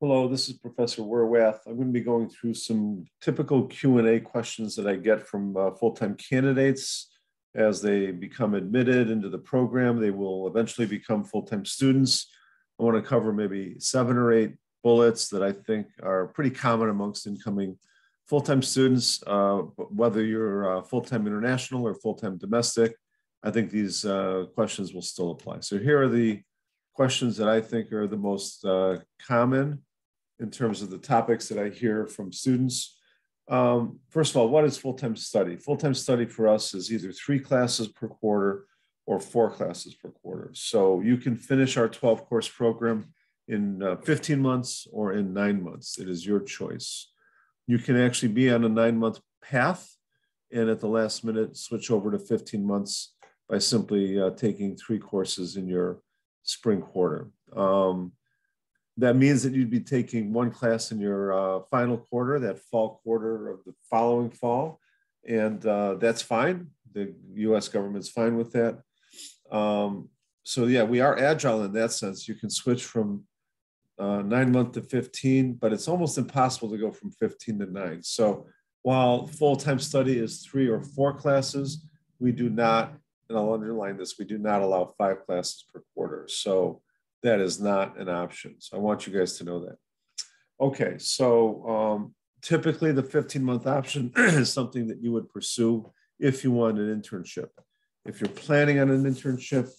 Hello, this is Professor Werwath. I'm going to be going through some typical Q&A questions that I get from full-time candidates as they become admitted into the program. They will eventually become full-time students. I want to cover maybe 7 or 8 bullets that I think are pretty common amongst incoming full-time students, whether you're full-time international or full-time domestic. I think these questions will still apply. So here are the questions that I think are the most common in terms of the topics that I hear from students. First of all, what is full-time study? Full-time study for us is either 3 classes per quarter or 4 classes per quarter. So you can finish our 12-course program in 15 months or in 9 months. It is your choice. You can actually be on a 9-month path and at the last minute switch over to 15 months by simply taking 3 courses in your spring quarter. That means that you'd be taking 1 class in your final quarter, that fall quarter of the following fall, and that's fine. The U.S. government's fine with that. So yeah, we are agile in that sense. You can switch from 9-month to 15, but it's almost impossible to go from 15 to 9. So while full-time study is 3 or 4 classes, we do not, and I'll underline this, we do not allow 5 classes per quarter. So that is not an option. So I want you guys to know that. Okay, so typically the 15-month option is something that you would pursue if you want an internship. If you're planning on an internship,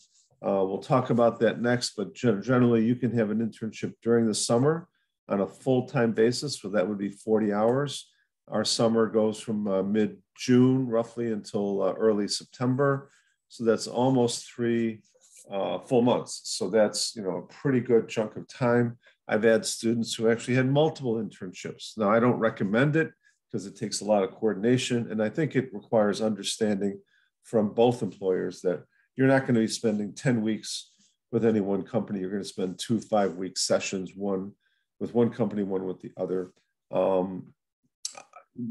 we'll talk about that next, but generally you can have an internship during the summer on a full-time basis, so that would be 40 hours. Our summer goes from mid-June roughly until early September. So that's almost 3 full months. So that's, a pretty good chunk of time. I've had students who actually had multiple internships. Now, I don't recommend it because it takes a lot of coordination. And I think it requires understanding from both employers that you're not going to be spending 10 weeks with any one company. You're going to spend 2 5-week sessions, one with one company, one with the other.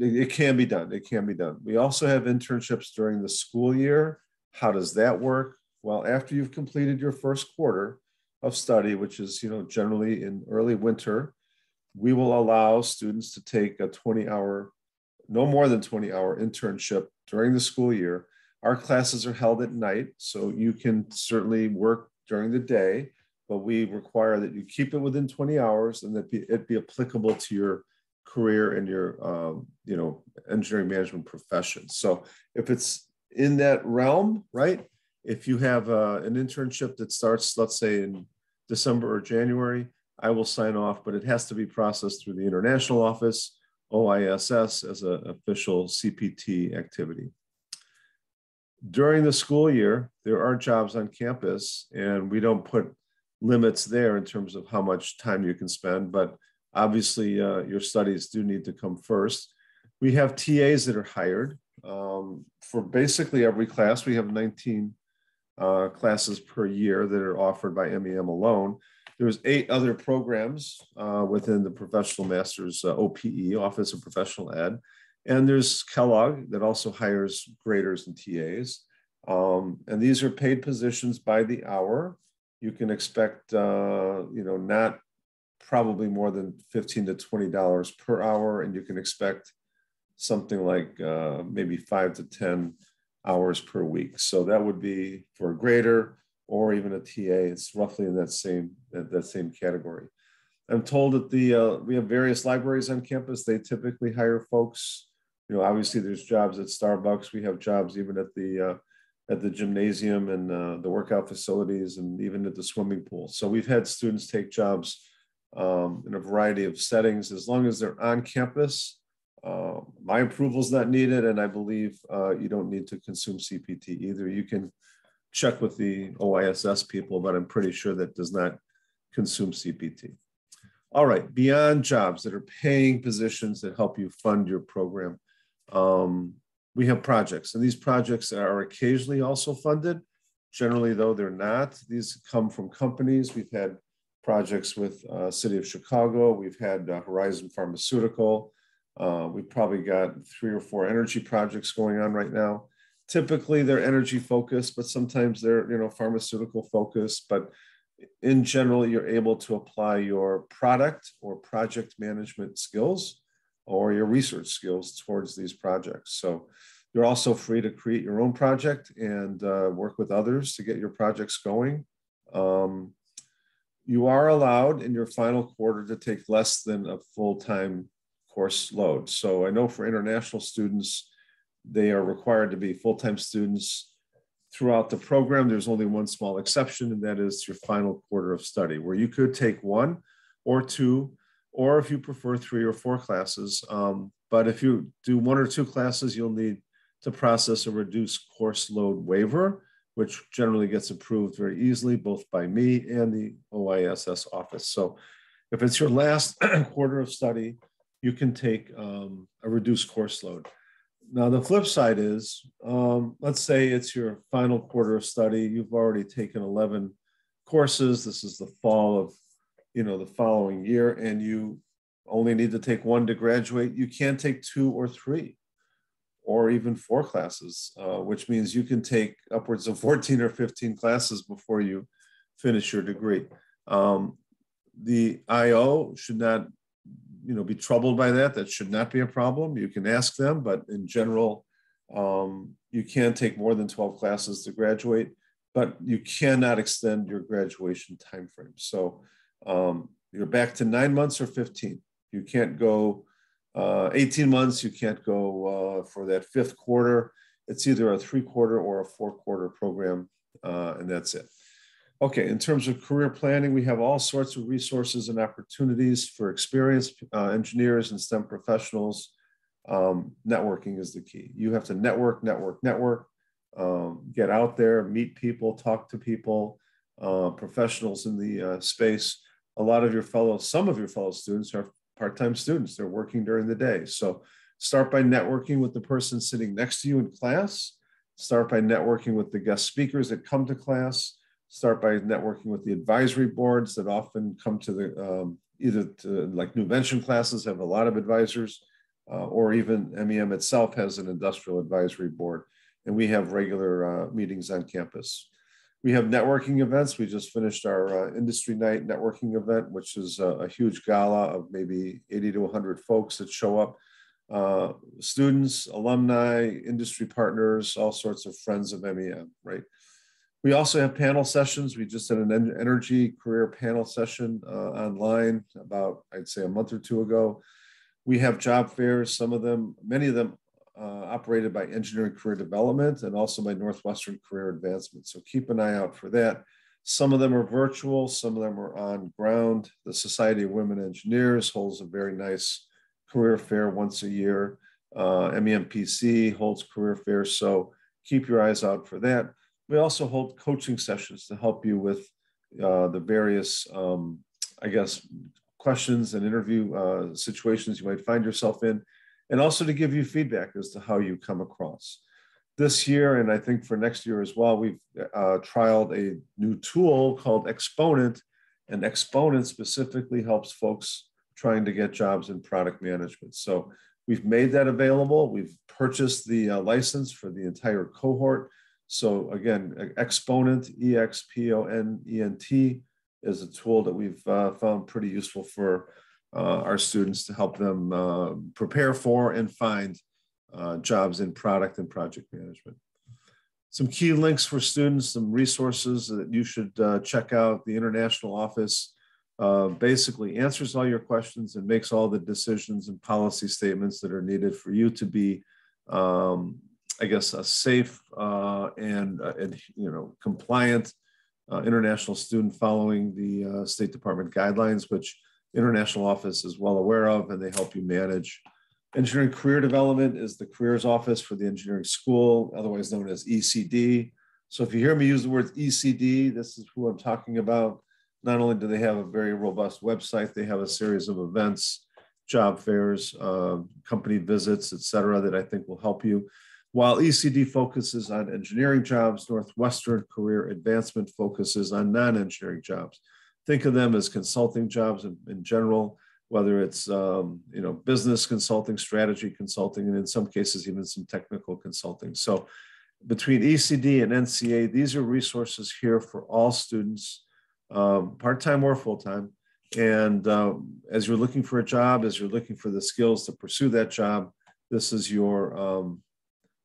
It can be done. It can be done. We also have internships during the school year. How does that work? Well, after you've completed your first quarter of study, which is, generally in early winter, we will allow students to take a 20-hour, no more than 20-hour internship during the school year. Our classes are held at night, so you can certainly work during the day, but we require that you keep it within 20 hours and that it be applicable to your career and your, engineering management profession. So if it's in that realm, right? If you have an internship that starts, let's say in December or January, I will sign off, but it has to be processed through the international office, OISS, as an official CPT activity. During the school year, there are jobs on campus, and we don't put limits there in terms of how much time you can spend, but obviously your studies do need to come first. We have TAs that are hired. For basically every class, we have 19 classes per year that are offered by MEM alone. There's 8 other programs within the Professional Master's OPE, Office of Professional Ed. And there's Kellogg that also hires graders and TAs. And these are paid positions by the hour. You can expect, not probably more than $15 to $20 per hour. And you can expect something like maybe 5 to 10 hours per week. So that would be for a grader or even a TA. It's roughly in that same category. I'm told that we have various libraries on campus. They typically hire folks. Obviously there's jobs at Starbucks. We have jobs even at the gymnasium and the workout facilities and even at the swimming pool. So we've had students take jobs in a variety of settings as long as they're on campus. My approval is not needed, and I believe you don't need to consume CPT either. You can check with the OISS people, but I'm pretty sure that does not consume CPT. All right, beyond jobs that are paying positions that help you fund your program, we have projects, and these projects are occasionally also funded. Generally, though, they're not. These come from companies. We've had projects with City of Chicago. We've had Horizon Pharmaceutical. We've probably got 3 or 4 energy projects going on right now. Typically, they're energy focused, but sometimes they're pharmaceutical focused. But in general, you're able to apply your product or project management skills or your research skills towards these projects. So you're also free to create your own project and work with others to get your projects going. You are allowed in your final quarter to take less than a full-time course load. So I know for international students, they are required to be full-time students throughout the program. There's only one small exception, and that is your final quarter of study, where you could take 1 or 2, or if you prefer 3 or 4 classes. But if you do 1 or 2 classes, you'll need to process a reduced course load waiver, which generally gets approved very easily, both by me and the OISS office. So if it's your last quarter of study, you can take a reduced course load. Now, the flip side is, let's say it's your final quarter of study. You've already taken 11 courses. This is the fall of, the following year, and you only need to take 1 to graduate. You can take 2 or 3 or even 4 classes, which means you can take upwards of 14 or 15 classes before you finish your degree. The IO should not be troubled by that. That should not be a problem. You can ask them, but in general, you can take more than 12 classes to graduate, but you cannot extend your graduation timeframe. So you're back to 9 months or 15. You can't go 18 months. You can't go for that 5th quarter. It's either a 3-quarter or a 4-quarter program, and that's it. Okay, in terms of career planning, we have all sorts of resources and opportunities for experienced engineers and STEM professionals. Networking is the key. You have to network, get out there, meet people, talk to people, professionals in the space. Some of your fellow students are part-time students. They're working during the day. So start by networking with the person sitting next to you in class. Start by networking with the guest speakers that come to class. Start by networking with the advisory boards that often come to the, either to, like new venture classes have a lot of advisors, or even MEM itself has an industrial advisory board. And we have regular meetings on campus. We have networking events. We just finished our industry night networking event, which is a huge gala of maybe 80 to 100 folks that show up. Students, alumni, industry partners, all sorts of friends of MEM, right? We also have panel sessions. We just had an energy career panel session online about, I'd say, a month or 2 ago. We have job fairs, many of them operated by Engineering Career Development and also by Northwestern Career Advancement. So keep an eye out for that. Some of them are virtual, some of them are on ground. The Society of Women Engineers holds a very nice career fair once a year. MEMPC holds career fairs, so keep your eyes out for that. We also hold coaching sessions to help you with the various, questions and interview situations you might find yourself in, and also to give you feedback as to how you come across. This year, and I think for next year as well, we've trialed a new tool called Exponent, and Exponent specifically helps folks trying to get jobs in product management. So we've made that available. We've purchased the license for the entire cohort. So again, Exponent, EXPONENT, is a tool that we've found pretty useful for our students to help them prepare for and find jobs in product and project management. Some key links for students, some resources that you should check out. The International Office basically answers all your questions and makes all the decisions and policy statements that are needed for you to be a safe and compliant international student following the State Department guidelines, which International Office is well aware of, and they help you manage. Engineering Career Development is the careers office for the engineering school, otherwise known as ECD. So if you hear me use the word ECD, this is who I'm talking about. Not only do they have a very robust website, they have a series of events, job fairs, company visits, et cetera, that I think will help you. While ECD focuses on engineering jobs, Northwestern Career Advancement focuses on non-engineering jobs. Think of them as consulting jobs in general, whether it's business consulting, strategy consulting, and in some cases even some technical consulting. So between ECD and NCA, these are resources here for all students part-time or full-time. And as you're looking for a job, as you're looking for the skills to pursue that job, this is your,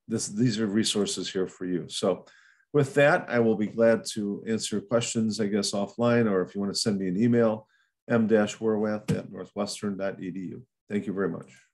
these are resources here for you. So with that, I will be glad to answer questions, I guess, offline, or if you want to send me an email, m-werwath@northwestern.edu. Thank you very much.